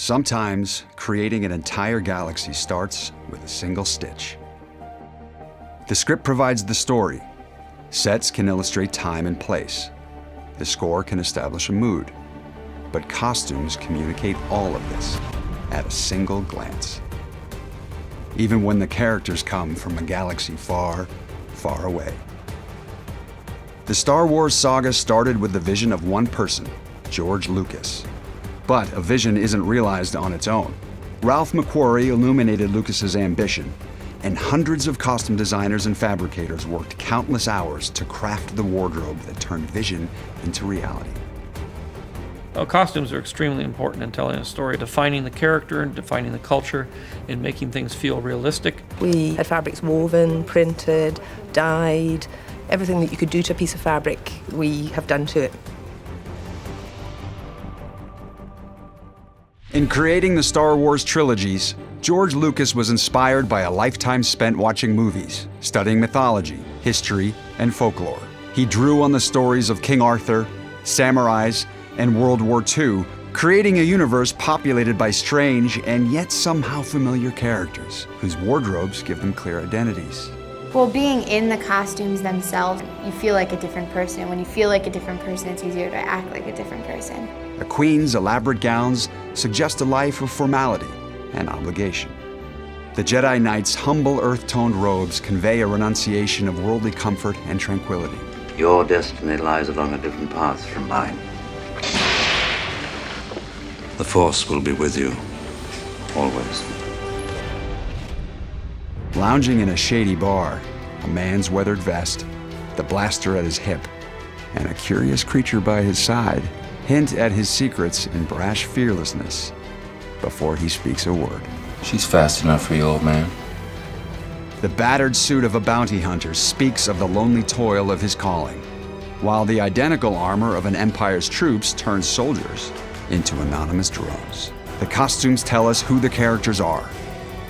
Sometimes, creating an entire galaxy starts with a single stitch. The script provides the story. Sets can illustrate time and place. The score can establish a mood. But costumes communicate all of this at a single glance. Even when the characters come from a galaxy far, far away. The Star Wars saga started with the vision of one person, George Lucas. But a vision isn't realized on its own. Ralph McQuarrie illuminated Lucas's ambition, and hundreds of costume designers and fabricators worked countless hours to craft the wardrobe that turned vision into reality. Costumes are extremely important in telling a story, defining the character and defining the culture and making things feel realistic. We had fabrics woven, printed, dyed. Everything that you could do to a piece of fabric, we have done to it. In creating the Star Wars trilogies, George Lucas was inspired by a lifetime spent watching movies, studying mythology, history, and folklore. He drew on the stories of King Arthur, samurais, and World War II, creating a universe populated by strange and yet somehow familiar characters, whose wardrobes give them clear identities. Well, being in the costumes themselves, you feel like a different person. When you feel like a different person, it's easier to act like a different person. A queen's elaborate gowns suggest a life of formality and obligation. The Jedi Knight's humble earth-toned robes convey a renunciation of worldly comfort and tranquility. Your destiny lies along a different path from mine. The Force will be with you, always. Lounging in a shady bar, a man's weathered vest, the blaster at his hip, and a curious creature by his side hint at his secrets in brash fearlessness before he speaks a word. She's fast enough for you, old man. The battered suit of a bounty hunter speaks of the lonely toil of his calling, while the identical armor of an empire's troops turns soldiers into anonymous drones. The costumes tell us who the characters are,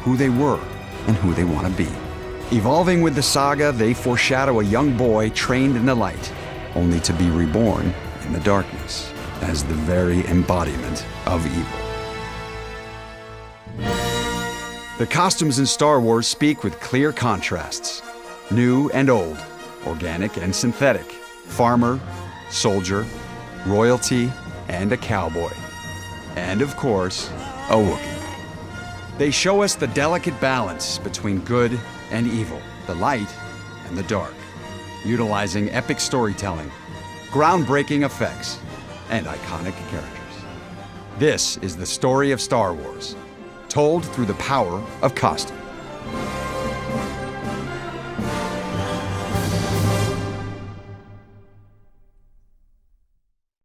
who they were, and who they want to be. Evolving with the saga, they foreshadow a young boy trained in the light, only to be reborn in the darkness as the very embodiment of evil. The costumes in Star Wars speak with clear contrasts. New and old, organic and synthetic, farmer, soldier, royalty, and a cowboy. And of course, a Wookiee. They show us the delicate balance between good and evil, the light and the dark, utilizing epic storytelling, groundbreaking effects, and iconic characters. This is the story of Star Wars, told through the power of costume.